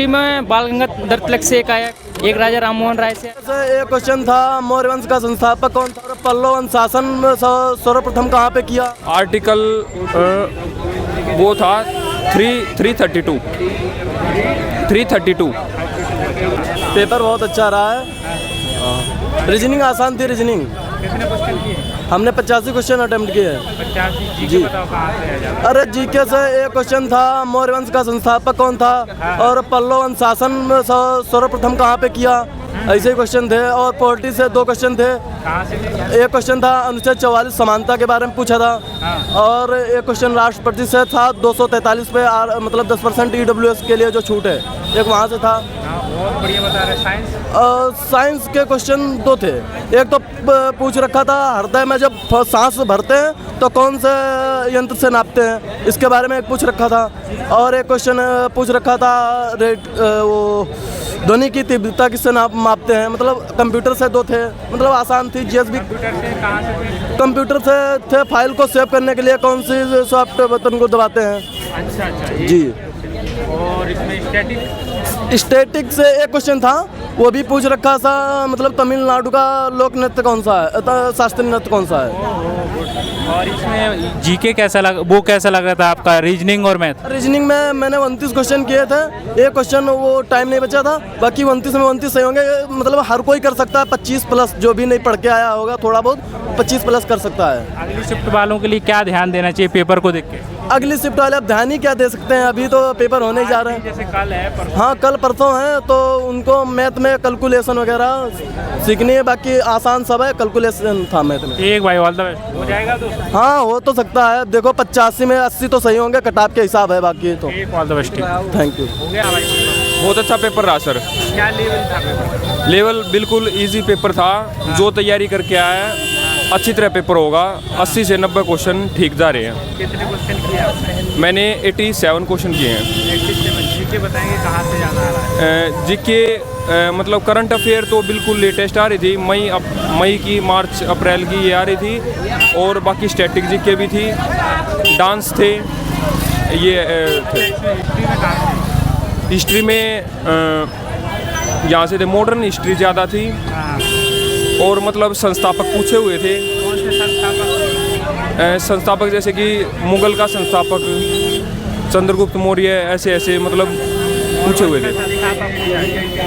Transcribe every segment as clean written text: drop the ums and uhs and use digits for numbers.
में बाल गंगाधर तिलक से एक आया, एक राजा राममोहन राय से। एक क्वेश्चन था, मौर्य वंश का संस्थापक कौन था? पल्लव वंश शासन सर्वप्रथम कहाँ पे किया? आर्टिकल वो था 332। पेपर बहुत अच्छा रहा है। रीजनिंग आसान थी। रीजनिंग हमने 85 क्वेश्चन अटेम्प्ट किए हैं। जी अरे जीके से एक क्वेश्चन था, मौर्य वंश का संस्थापक कौन था और पल्लव वंश शासन सर्वप्रथम कहाँ पे किया, ऐसे ही क्वेश्चन थे। और पॉलिटी से 2 क्वेश्चन थे। एक क्वेश्चन था अनुच्छेद 44 समानता के बारे में पूछा था, और एक क्वेश्चन राष्ट्रपति से था 243 पे मतलब 10% EWS के लिए जो छूट है, एक वहाँ से था। बहुत बढ़िया बता रहे। साइंस के क्वेश्चन 2 थे। एक तो पूछ रखा था हृदय में जब सांस भरते हैं तो कौन से यंत्र से नापते हैं, इसके बारे में एक पूछ रखा था। और एक क्वेश्चन पूछ रखा था वो ध्वनि की तीव्रता किससे मापते हैं, मतलब कंप्यूटर से 2 थे, मतलब आसान थी। जीएसबी कंप्यूटर से थे। फाइल को सेव करने के लिए कौन सी सॉफ्टवेयर बटन को दबाते हैं? अच्छा जी। और इसमें स्टैटिक से एक क्वेश्चन था, वो भी पूछ रखा था, मतलब तमिलनाडु का लोक नृत्य कौन सा है, शास्त्रीय नृत्य कौन सा है। और इसमें जीके कैसा लगा, वो कैसा लग रहा था आपका, रीजनिंग और मैथ? रीजनिंग में मैंने 29 क्वेश्चन किए थे। एक क्वेश्चन वो टाइम नहीं बचा था, बाकी 29 में 29 सही होंगे। मतलब हर कोई कर सकता है, 25 प्लस, जो भी नहीं पढ़ के आया होगा थोड़ा बहुत 25 प्लस कर सकता है। अगली शिफ्ट वालों के लिए क्या ध्यान देना चाहिए पेपर को देख के? अगली शिफ्ट वाले अब ध्यान ही क्या दे सकते हैं, अभी तो पेपर होने ही जा रहे हैं। जैसे कल है हाँ कल परसों है, तो उनको मैथ में कैलकुलेशन वगैरह सीखनी है, बाकी आसान सब है। कैलकुलेशन था मैथ में। एक भाई ऑल द बेस्ट। हो जाएगा तो? हाँ हो तो सकता है। देखो 85 में 80 तो सही होंगे, कटाप के हिसाब है, बाकी तो एक all the best. Thank you. हो गया भाई? बहुत अच्छा पेपर रहा सर। क्या लेवल था पेपर? लेवल बिल्कुल इजी पेपर था। जो तैयारी करके आया है अच्छी तरह पेपर होगा। 80 से 90 क्वेश्चन ठीक जा रहे हैं। कितने क्वेश्चन किए आपने? मैंने 87 क्वेश्चन किए हैं। जीके बताएंगे कहाँ से ज़्यादा आ रहा है? जीके मतलब करंट अफेयर तो बिल्कुल लेटेस्ट आ रही थी, मई की, मार्च अप्रैल की ये आ रही थी। और बाकी स्टैटिक जीके भी थी, डांस थे, ये हिस्ट्री में यहाँ से थे। मॉडर्न हिस्ट्री ज़्यादा थी। और मतलब संस्थापक पूछे हुए थे। कौन से संस्थापक? संस्थापक जैसे कि मुगल का संस्थापक चंद्रगुप्त मौर्य, ऐसे ऐसे मतलब पूछे हुए थे।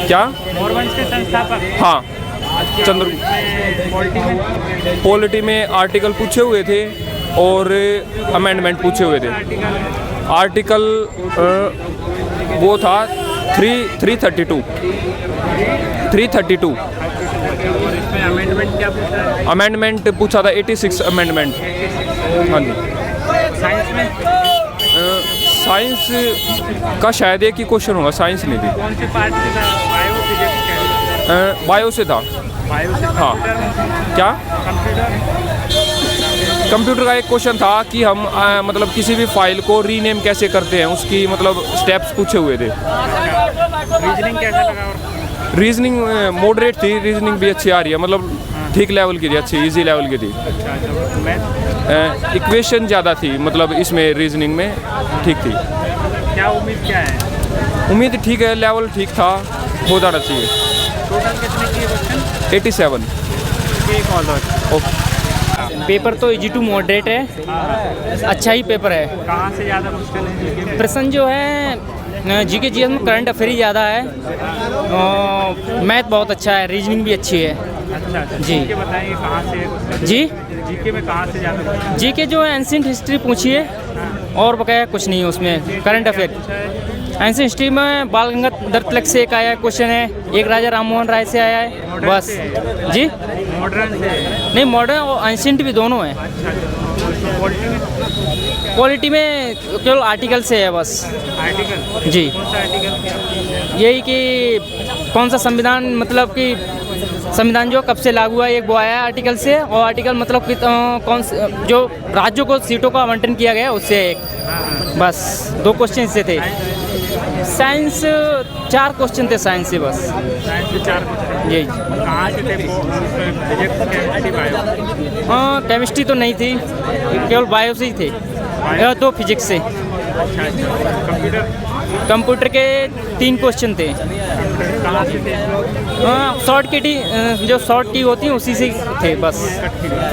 क्या? मौर्य वंश के संस्थापक? हाँ पॉलिटी में आर्टिकल पूछे हुए थे और अमेंडमेंट पूछे हुए थे। आर्टिकल वो था 332। और इसमें अमेंडमेंट क्या पूछा है? अमेंडमेंट पूछा था 86 अमेंडमेंट। हाँ जी। साइंस में? साइंस का शायद एक ही क्वेश्चन होगा, साइंस नहीं थी। कौन से पार्ट से था? Bio, physics? बायो से था। बायो से? हाँ। क्या? कंप्यूटर? कंप्यूटर का एक क्वेश्चन था कि हम मतलब किसी भी फाइल को रीनेम कैसे करते हैं, उसकी मतलब स्टेप्स पूछे हुए थे। रीजनिंग कैसा लगा? रीजनिंग मॉडरेट थी। रीजनिंग भी अच्छी आ रही है, मतलब ठीक लेवल की थी, अच्छी इजी लेवल की थी। इक्वेशन ज़्यादा थी, मतलब इसमें रीजनिंग में ठीक थी। क्या उम्मीद क्या है? उम्मीद ठीक है, लेवल ठीक था, हो जाना चाहिए। टोटल कितने किए क्वेश्चन? 87। एक ऑल ओके। पेपर तो इजी टू मॉडरेट है, अच्छा ही पेपर है। कहाँ से ज़्यादा मुश्किल है? प्रश्न जो है जीके जीएस में करंट अफेयर ही ज़्यादा है, मैथ बहुत अच्छा है, रीजनिंग भी अच्छी है। अच्छा जी। जीके बताएंगे कहाँ से है? जी जीके में कहाँ से ज़्यादा? जीके जो है एंशिएंट हिस्ट्री पूछिए, और बकाया कुछ नहीं है उसमें। करंट अफेयर एंशिएंट हिस्ट्री में बाल गंगाधर तिलक से एक आया क्वेश्चन है, एक राजा राममोहन राय से आया है, बस। जी मॉडर्न से? नहीं, मॉडर्न और एंशिएंट भी दोनों हैं। पॉलिटी में केवल आर्टिकल से है बस। आर्टिकल? जी। कौन सा आर्टिकल? यही कि कौन सा संविधान, मतलब कि संविधान जो कब से लागू हुआ है, एक वो आया है आर्टिकल से। और आर्टिकल मतलब कि कौन से जो राज्यों को सीटों का आवंटन किया गया उससे एक, बस 2 क्वेश्चन से थे। साइंस 4 क्वेश्चन थे साइंस से बस। साइंस से 4 क्वेश्चन? यही। कहाँ से थे? Physics, chemistry, bio? हाँ केमिस्ट्री तो नहीं थी, केवल बायो से ही थे, 2 फिजिक्स से। अच्छा। कंप्यूटर? कंप्यूटर के 3 क्वेश्चन थे। कहाँ से थे? हाँ, शॉर्ट की जो शॉर्ट की होती हैं उसी से थे बस।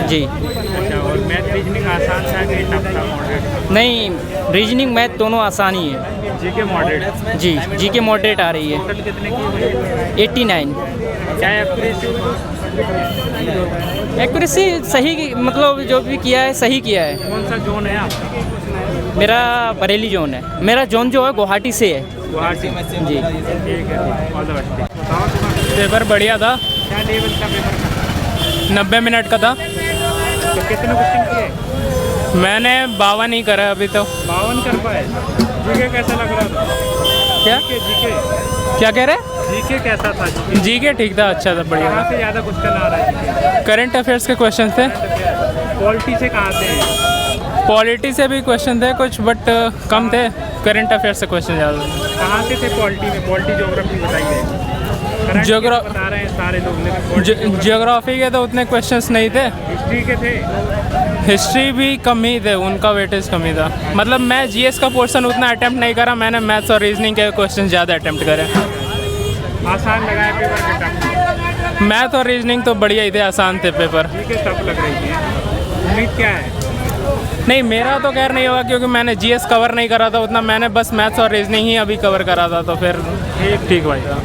जी। अच्छा, और मैथ रीजनिंग आसान था कि टफ था, मॉडरेट? नहीं, रीजनिंग मैथ दोनों आसान ही है। GK moderate? जी, जीके मॉडरेट आ रही है। टोटल कितने की? 89। क्या एक्यूरेसी? एक्यूरेसी सही मतलब जो भी किया है सही किया है। कौन सा जोन है आपका? मेरा बरेली जोन है। मेरा जोन जो है गुवाहाटी से है। गुवाहाटी? जी। ठीक है, ऑल द बेस्ट। पेपर बढ़िया था, क्या लेवल था पेपर का? 90 मिनट का था। तो कितने क्वेश्चन किए? मैंने 52 ही करा अभी तो। 52 कर पाए। जीके कैसा लग रहा था? क्या जीके क्या कह रहे? जीके कैसा था? जीके ठीक था, अच्छा था, बढ़िया कहाँ था। से ज़्यादा क्वेश्चन आ रहा है? करंट अफेयर्स के क्वेश्चन थे। पॉलिटी से कहाँ से? पॉलिटी से भी क्वेश्चन थे कुछ, बट कम थे। करंट अफेयर्स से क्वेश्चन ज़्यादा थे। कहाँ से थे पॉलिटी में? पॉलिटी ज्योग्राफी बताइए। ज्योग्रा- बता रहे हैं सारे लोग, लेकिन जियोग्राफी के तो उतने क्वेश्चंस नहीं थे। हिस्ट्री के थे। हिस्ट्री भी कम ही थे, उनका वेटेज कम ही था। मतलब मैं जीएस का पोर्शन उतना अटेम्प्ट नहीं करा, मैंने मैथ्स और रीजनिंग के क्वेश्चन ज़्यादा अटेम्प्ट करे। आसान लगा है पेपर के टफ? मैथ और रीजनिंग तो बढ़िया ही थे, आसान थे पेपर। जीके टफ लग रही थी। उम्मीद क्या है? नहीं, मेरा तो खैर नहीं होगा क्योंकि मैंने जीएस कवर नहीं करा था उतना। मैंने बस मैथ्स और रीजनिंग ही अभी कवर करा था, तो फिर ठीक भाई था।